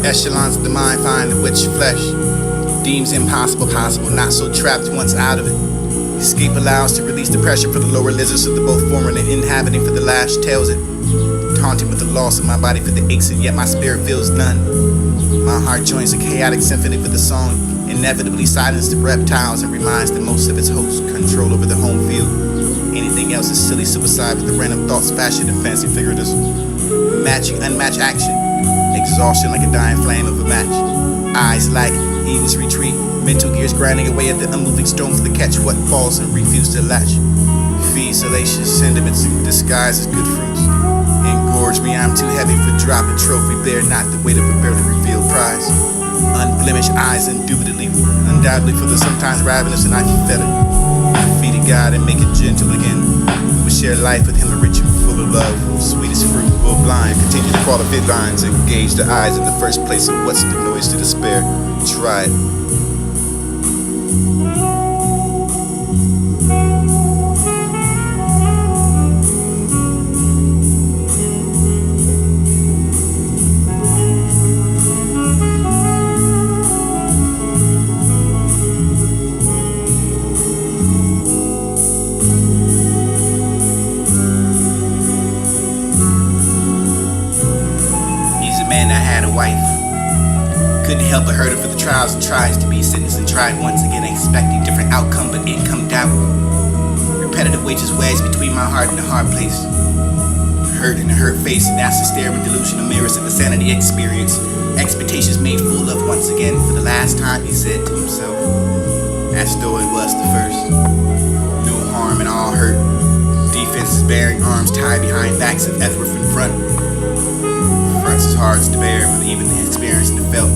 echelons of the mind find the which flesh deems impossible possible, not so trapped once out of it. Escape allows to release the pressure for the lower lizards of the both former and inhabiting for the lash tells it. Taunting with the loss of my body for the aches and yet my spirit feels none. My heart joins a chaotic symphony for the song, inevitably silences the reptiles and reminds the most of its host control over the home field. Anything else is silly suicide with the random thoughts fashioned in fancy figures. Matching unmatched action, exhaustion like a dying flame of a match. Eyes like Eden's retreat, mental gears grinding away at the unmoving stones to catch what falls and refuse to latch. Feed salacious sentiments disguised as good fruits. Engorge me, I'm too heavy for dropping trophy. Bear not the weight of a barely revealed prize. Unblemished eyes indubitably, undoubtedly for the sometimes ravenous and I-pathetic. Feed a God and make it gentle again. We will share life with him, a rich and full of love. Sweetest fruit, will blind, continue to crawl the fit lines. Engage the eyes in the first place of what's the noise to despair. Try it. Man that had a wife, couldn't help but hurt her for the trials and tries to be sentenced and tried once again, expecting different outcome but income doubt. Repetitive wages wedged between my heart and the hard place. Hurt in a hurt face and that's to stare with delusional mirrors at the sanity experience. Expectations made fool of once again for the last time, he said to himself, as though it was the first. No harm and all hurt. Defenses bearing arms tied behind backs of effort in front. Fronts is hard to bear for even the experienced and the felt.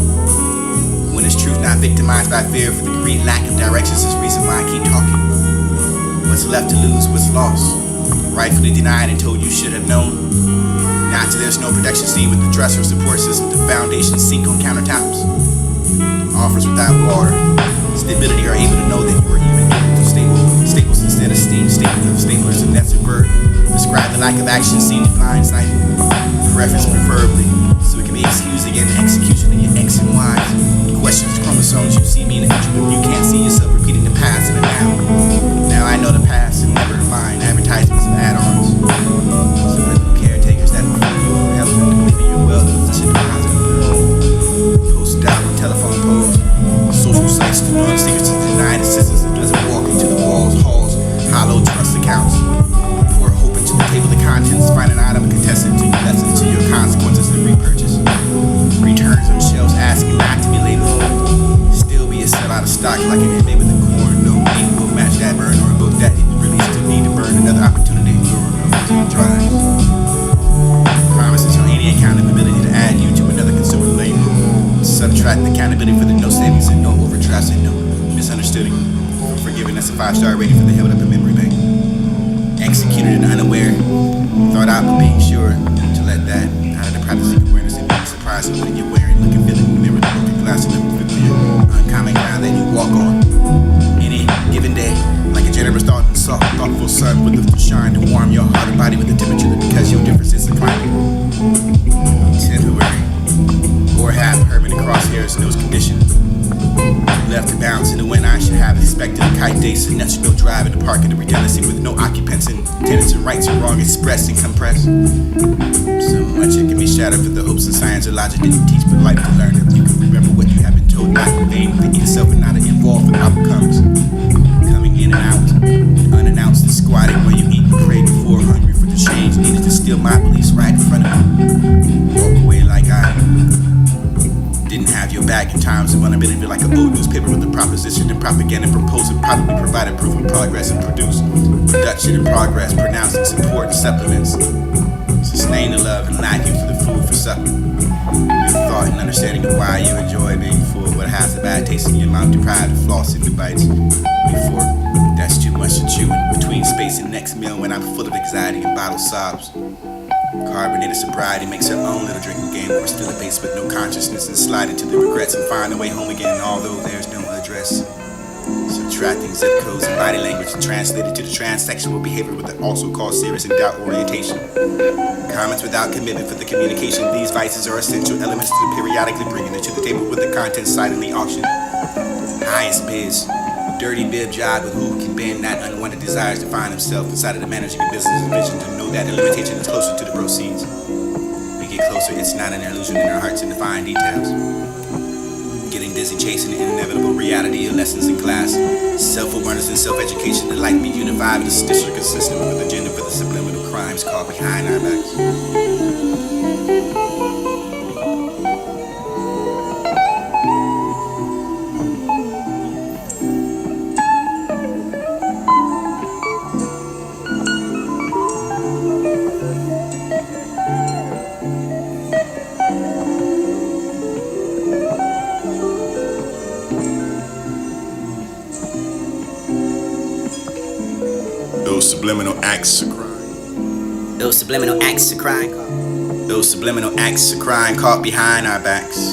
When it's truth not victimized by fear for the greed lack of directions is reason why I keep talking. What's left to lose, what's lost. Rightfully denied and told you should have known. Not till there's no protection seen with the dresser support system, the foundation sink on countertops. Offers without water. Stability are able to know that you are even staples instead of steam, staplers and nets of bird. Describe the lack of action seen in blindsight. Reference preferably, so it can be excused again in execution of your X and Y's. Questions, chromosomes, you see me in the future, but you can't see yourself repeating the past and the now. Now I know the past and never mind advertisements of add-ons. Subliminal caretakers that help you to believe in your wealth, position to positive. Post out on telephone poles, social sites to learn secrets to deny assistance that doesn't walk into the walls, halls, hollow trust accounts. Pour hope into the table of contents, find an item contested to your lessons to your consequences and repurchase. Returns on shelves asking not to be labeled. Still be a sell out of stock like an inmate with a corn. No ink will match that burn or a book that is released to need to burn another opportunity to drive. Promises on any accountability to add you to another consumer lane. Subtract the accountability for the no savings and no overdrafts and no misunderstanding. For forgiveness, a 5-star rating for the held up in memory bank. Executed and unaware, thought out but being sure to let that out of the practice of awareness and being surprised with what you're wearing, looking, feeling in the mirror, broken glass and familiar, uncommon ground that you walk on. Any given day, like a generous thought and soft, thoughtful sun with lift to shine to warm your heart and body with the temperature because your difference is the climate. Temporary, or half permanent crosshairs in those conditions. Left to bounce in the wind, I should have expected a kite day, so nuts no drive in the park of the redundancy with no occupants and tenants and rights and wrong expressed and compressed. So much it can be shattered for the hopes and science or logic didn't teach, but life to learn that you can remember what you have been told, not in vain, thinking yourself and not involved with outcomes. Coming in and out, unannounced and squatting where you eat and pray before hungry for the change needed to steal my beliefs right in front of me. Walk away like I didn't have your back in times of vulnerability, like an old newspaper with a proposition and propaganda proposal, probably provided proof of progress and produced production and progress, pronouncing support and supplements. Sustain the love and lack you for the food for supper. Your thought and understanding of why you enjoy being full, but has a bad taste in your mouth, deprived of flossing the bites before. That's too much to chew in between space and next meal when I'm full of anxiety and bottled sobs. Carbonated sobriety makes her own little drinking game where we're still a base with no consciousness and slide into the regrets and find a way home again, although there's no address. So subtracting zip codes and body language translated to the transsexual behavior with the also called serious and doubt orientation. Comments without commitment for the communication. These vices are essential elements to the periodically bringing it to the table with the content silently auctioned. Highest bids. Dirty bib job with who can bend that unwanted desires to find himself inside of the managing a business vision to know that the limitation is closer to the proceeds. We get closer, it's not an illusion in our hearts in the fine details. Getting dizzy chasing the inevitable reality of lessons in class. Self-awareness and self-education that like be unified with a stitcher consistent with the agenda for the subliminal crimes caught behind our backs. Those subliminal acts of crime. Those subliminal acts of crime. Those subliminal acts of crime caught behind our backs.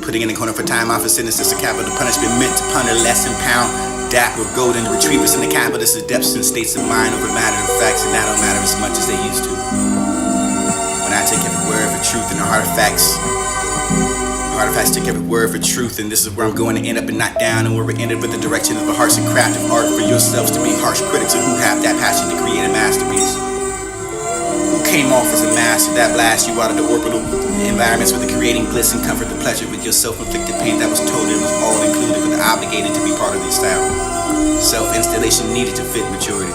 Putting in the corner for time off a sentence is a capital punishment meant to ponder less and pound. Dapper golden retrievers in the capitalists of depths and states of mind over matter of facts, and that don't matter as much as they used to. When I take every word for truth in the heart of facts. Artifacts took every word for truth, and this is where I'm going to end up and not down, and where we ended with the direction of the hearts and craft of art for yourselves to be harsh critics of who have that passion to create a masterpiece. Who came off as a master that blast you out of the orbital environments with the creating bliss and comfort, the pleasure with your self-inflicted pain that was told it was all included for the obligated to be part of the style. Self-installation needed to fit maturity.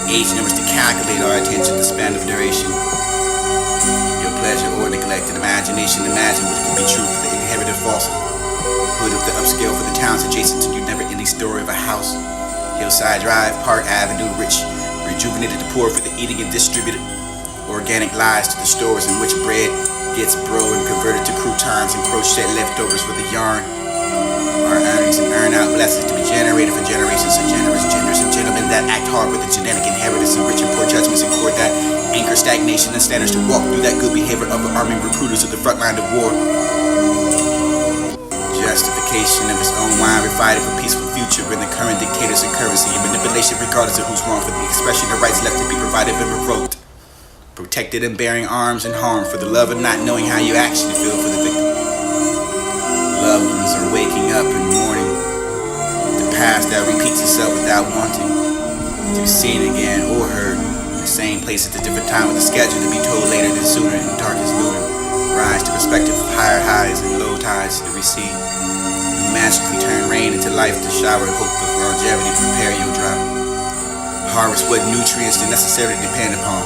Age numbers to calculate our attention, the span of duration. Pleasure or neglected imagination, imagine what it could be true for the inherited falsehood of the upscale for the towns adjacent to your never-ending story of a house. Hillside Drive, Park Avenue, rich, rejuvenated the poor for the eating and distributed organic lies to the stores in which bread gets broiled and converted to croutons and crochet leftovers for the yarn. Our earnings and earn out blessings to be generated for generations of generous genders and gentlemen that act hard with the genetic inheritance and rich and poor judgments in court that anchor stagnation and standards to walk through that good behavior of arming recruiters of the front line of war. Justification of his own wine fighting for peaceful future in the current dictators and currency and manipulation regardless of who's wrong for the expression of rights left to be provided and revoked. Protected and bearing arms and harm for the love of not knowing how you actually feel for the victim. Loved ones are waking up in mourning. The past that repeats itself without wanting to be seen again or heard. The same place at a different time with a schedule to be told later than sooner in darkest lunar. Rise to perspective of higher highs and low tides to recede. Magically turn rain into life to shower hope of longevity, prepare your drought. Harvest what nutrients they necessarily depend upon.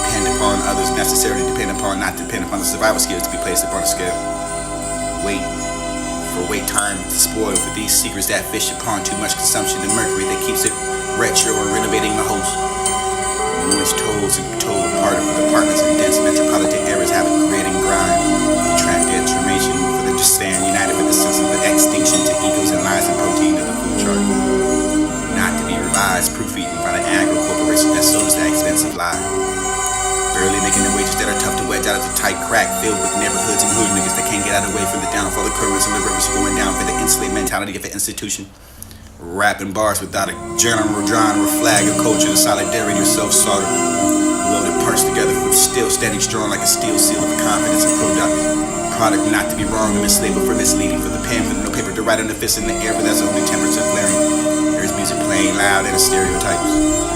Depend upon others necessarily depend upon, not depend upon the survival skills to be placed upon a scale. Wait time to spoil for these secrets that fish upon too much consumption of mercury that keeps it retro or renovating the host. Noise tolls and toll apart of the apartments and dense metropolitan areas have it creating grind. Track transformation for the to stand united with the sense of the extinction to egos and lies and protein of the food chart. Not to be revised, proof eaten by the agro corporation that sold us that expensive lie. Barely making the wages that are tough to wedge out of the tight crack filled with neighborhoods and hood niggas that can't get out of the way from the downfall of currents and the rivers going down for the enslaved mentality of an institution. Rapping bars without a general genre flag of culture, the solidarity of self-slaughter. Welded parts together for still standing strong like a steel seal of confidence and product not to be wrong and mislabeled for misleading. For the pen with no paper to write on the fist in the air, but that's only temperature flaring. There's music playing loud and stereotypes.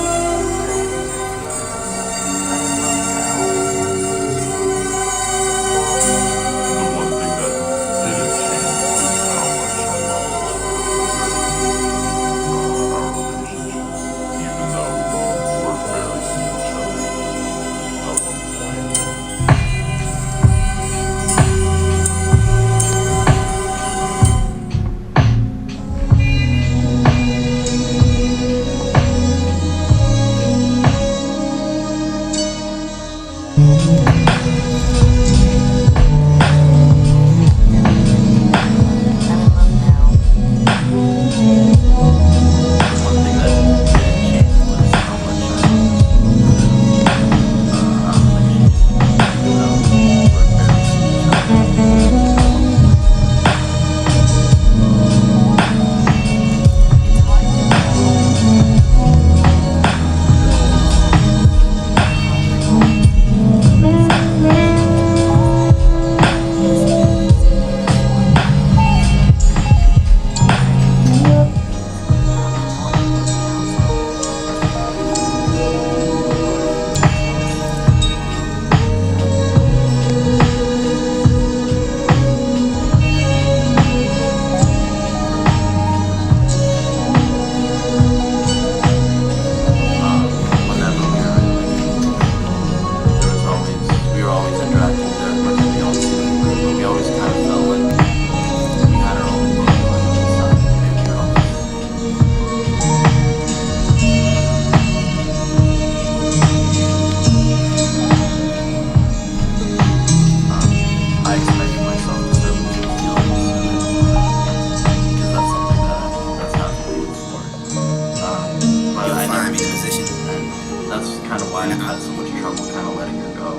that's kind of why I've had so much trouble kind of letting her go.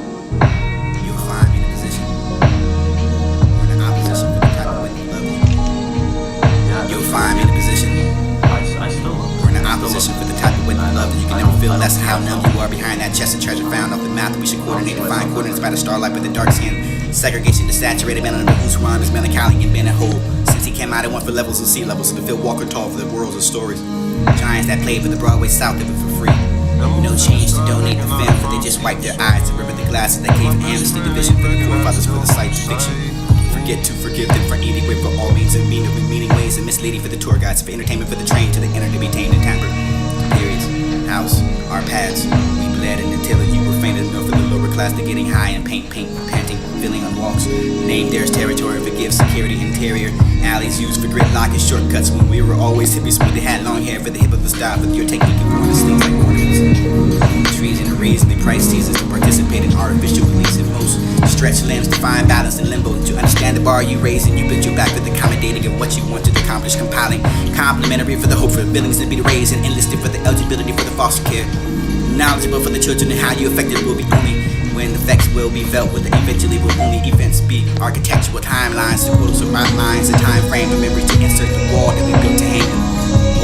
You'll find me in a position or in an opposition for the type of way you love you. Yeah, You'll find me in a position I still love or in an opposition for the type of way you love you. You can never feel less than how numb you are behind that chest of treasure found off the map that we should coordinate and find coordinates by the starlight with the dark skin. Segregation to saturated melanin, the whose rhyme is melancholy and been a hole. Since he came out, it went for levels and sea levels, so the Phil Walker tall for the worlds of stories. Giants that played for the Broadway South of it for free. No change to donate the film, but they just wipe their eyes to river the glasses that gave amnesty division for the forefathers for the sight of fiction. Forget to forgive them for any way for all means and meaning ways and misleading for the tour guides, for entertainment for the train to the inner to be tamed and tampered. Periods, house, our paths, we bled and until you were fainted enough for the lower class to getting high and panting, feeling on walks. Name there's territory, forgive security interior. Alleys used for gridlock and shortcuts when we were always hippies. We had long hair for the hip of the style, but your technique of corners, things like ornaments. Trees and arrays, they price seasons to participate in artificial release and most stretch limbs to find balance in limbo. To understand the bar you raise and you build your back with accommodating of what you want to accomplish, compiling complimentary for the hope for billings to be raised and enlisted for the eligibility for the foster care. Knowledgeable for the children and how you affected will be only when effects will be felt, with the eventually will only events be architectural timelines, the portals of minds, a time frame of memory to insert the wall that we built to hang them.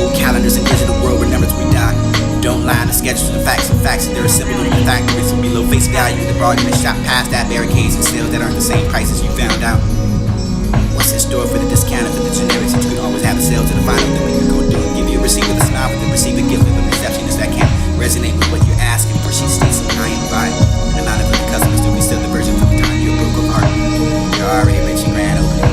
Old calendars and digital world where numbers we die. Don't lie on the schedules and facts that they're assembled in the factories and below face value. The bargain is shot past that barricades and sales that aren't the same prices you found out. What's in store for the discounted for the generics? And you can always have a sale to the final that we can go do and give you a receipt with a smile, but the receiver gift with a receptionist that can't resonate with what you're asking for. She stays I ain't by an amount of the customers do we sell the version from the time you broke of heart. You're already rich and grand opening.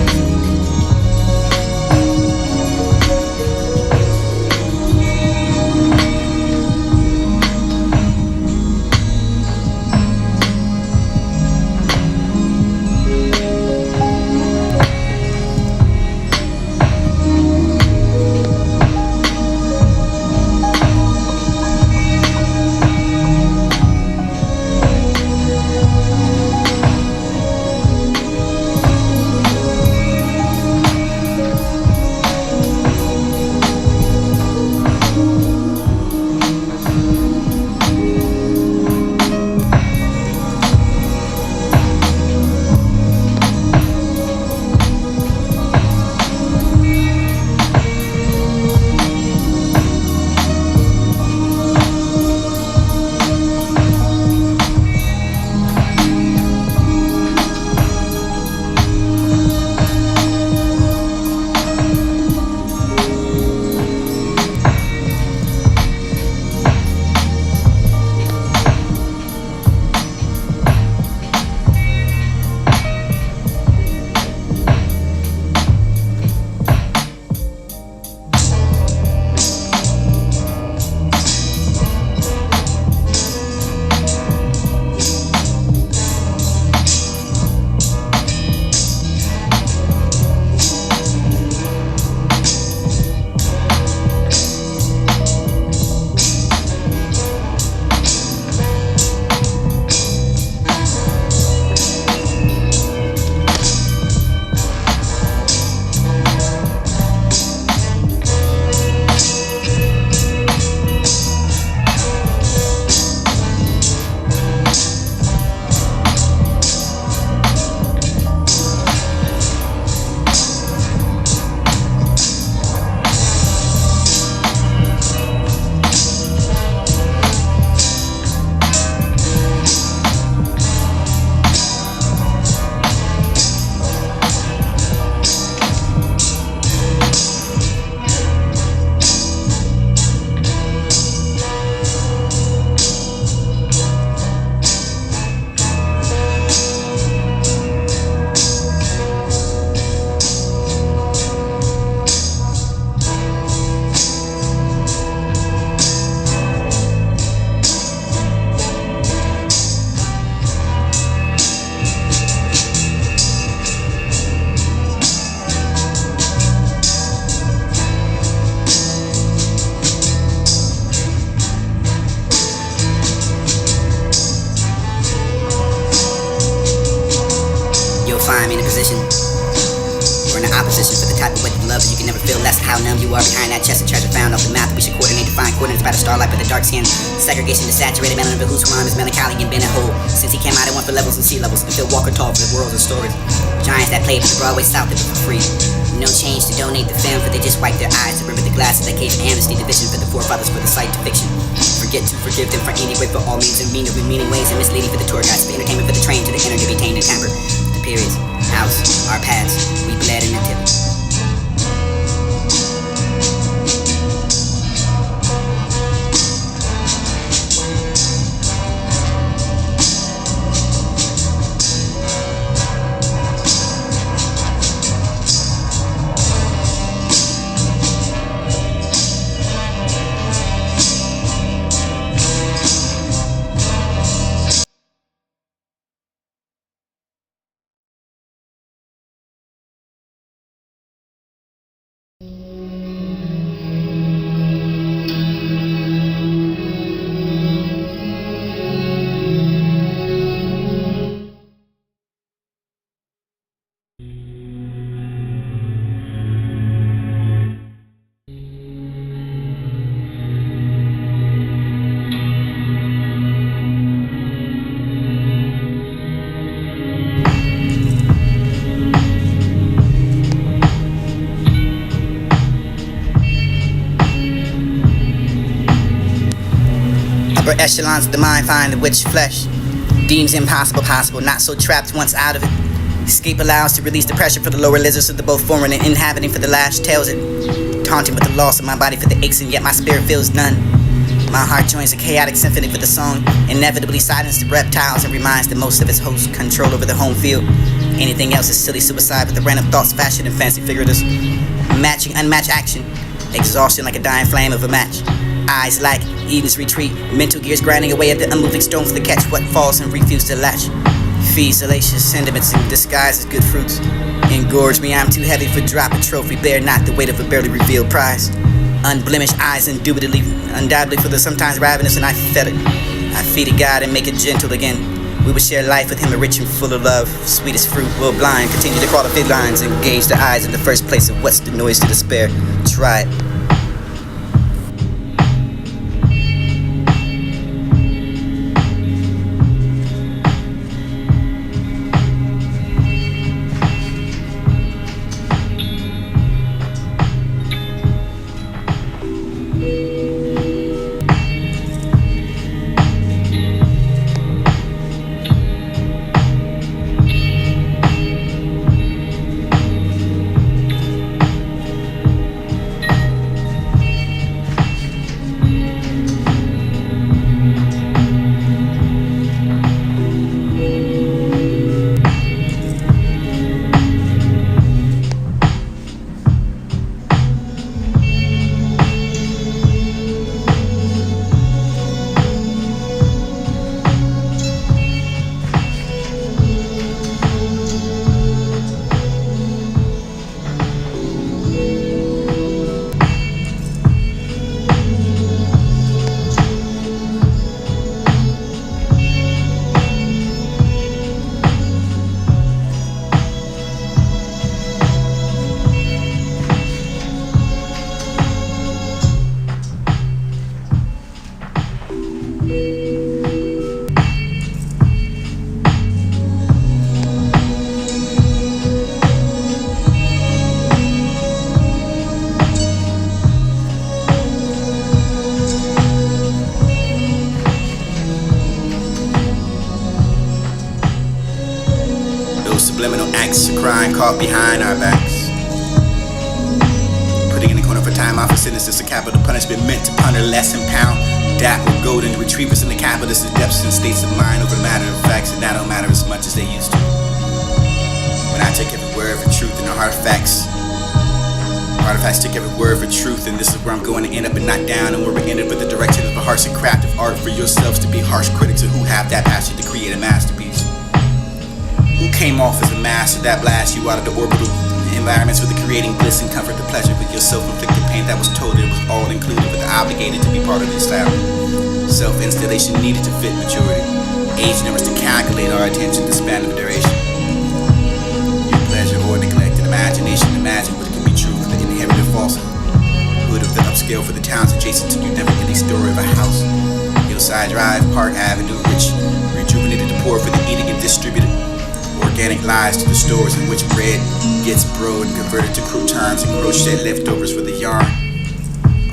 or in the opposition for the type of way you love, but you can never feel less than how numb you are behind that chest of treasure found off the map that we should coordinate to find coordinates by the starlight with the dark skin. Segregation to saturated melanin of whose rhyme is melancholy and been a whole. Since he came out, it went for levels and sea levels, and Phil Walker tall for the worlds and stories. Giants that played for the Broadway South that were for free. No change to donate the film, for they just wipe their eyes to remember the glasses that cage amnesty, division for the forefathers for the sight to fiction. Forget to forgive them for any way, for all means and mean of meaning ways and misleading for the tour guides, for entertainment for the train to the inner to be tamed and tampered. The periods, house, our paths, we bled in the tip. Upper echelons of the mind find the which flesh deems impossible possible, not so trapped once out of it. Escape allows to release the pressure for the lower lizards of the both foreign and inhabiting, for the lash tells it, taunting with the loss of my body for the aches, and yet my spirit feels none. My heart joins a chaotic symphony for the song, inevitably silenced the reptiles and reminds the most of its host control over the home field. Anything else is silly suicide with the random thoughts fashioned in fancy figures. Matching unmatched action, exhaustion like a dying flame of a match. Eyes like Eden's retreat, mental gears grinding away at the unmoving stone for the catch what falls and refuse to latch. Feed salacious sentiments in disguise as good fruits. Engorge me, I'm too heavy for drop a trophy, bear not the weight of a barely revealed prize. Unblemished eyes indubitably, undoubtedly for the sometimes ravenous, and I fed it. I feed it God and make it gentle again. We will share life with him, rich and full of love. Sweetest fruit will blind, continue to crawl the fig lines, engage the eyes in the first place of what's the noise to despair. Try it. Subliminal acts of crime caught behind our backs. Putting in the corner for time off for sentences of capital punishment meant to ponder less and pound. Dap with golden retrievers in the capitalists' depths and states of mind over matter of facts, and that don't matter as much as they used to. When I take every word for truth in the artifacts take every word for truth, and this is where I'm going to end up and not down, and where we ended with the direction of the hearts and craft of art for yourselves to be harsh critics of who have that passion to create a masterpiece. Who came off as a master that blast you out of the orbital environments for the creating bliss and comfort, the pleasure with your self-inflicted pain that was told it was all included, but obligated to be part of this style. Self-installation needed to fit maturity. Age numbers to calculate our attention, the span of duration. Your pleasure or neglected imagination imagination, imagine what it could be true for the inherited falsehood. Hood of the upscale for the towns adjacent to you, never ending story of a house. Hillside Drive, Park Avenue, rich, rejuvenated the poor for the eating and distributed. Organic lies to the stores in which bread gets brewed and converted to croutons and crochet leftovers for the yarn.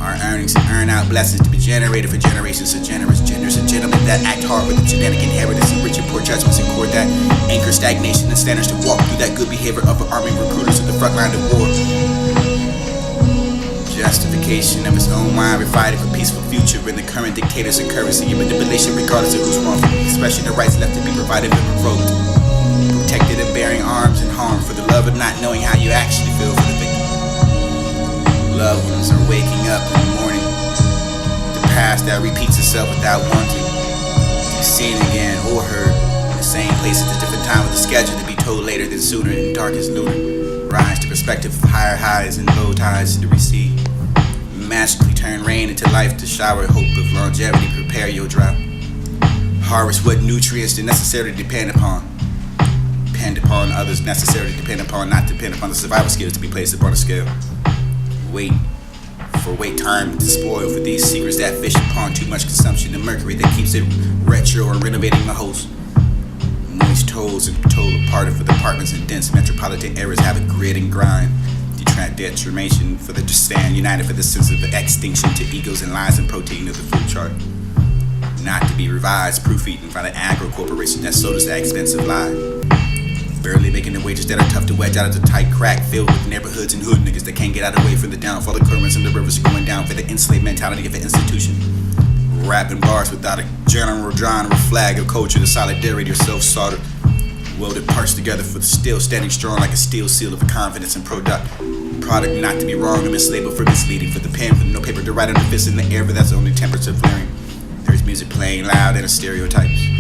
Our earnings and earn out blessings to be generated for generations of generous genders and gentlemen that act hard with the genetic inheritance and rich and poor judgments in court that anchor stagnation and standards to walk through that good behavior of arming recruiters at the front line of war. Justification of his own mind, providing for peaceful future in the current dictators and currency and manipulation regardless of who's wrongful expression the rights left to be provided and revoked. Protected and bearing arms and harm for the love of not knowing how you actually feel for the victim. Loved ones are waking up in the morning. The past that repeats itself without wanting to be seen again or heard in the same place at a different time with a schedule to be told later than sooner in darkest lunar. Rise to perspective of higher highs and low tides to recede. Magically turn rain into life to shower hope of longevity, prepare your drought. Harvest what nutrients are necessary to depend upon. Depend upon others necessary to depend upon, not depend upon the survival skills to be placed upon a scale. Wait time to spoil for these secrets that fish upon too much consumption of mercury that keeps it retro or renovating the host. Moist tolls and toll apart for the apartments and dense metropolitan areas have a grit and grind. Determination for the stand united for the sense of the extinction to egos and lies and protein of the food chart. Not to be revised, proof eaten by the agro corporation that sold us that expensive lie. Barely making the wages that are tough to wedge out of the tight crack filled with neighborhoods and hood niggas that can't get out of the way from the downfall of currents and the rivers going down for the enslaved mentality of an institution. Rapping bars without a general genre or flag of culture, the solidarity of self-soldered, welded parts together for the still standing strong like a steel seal of a confidence and product not to be wrong or mislabeled for misleading, for the pen for no paper to write on the fist in the air, but that's the only temperature flaring. There's music playing loud and stereotypes.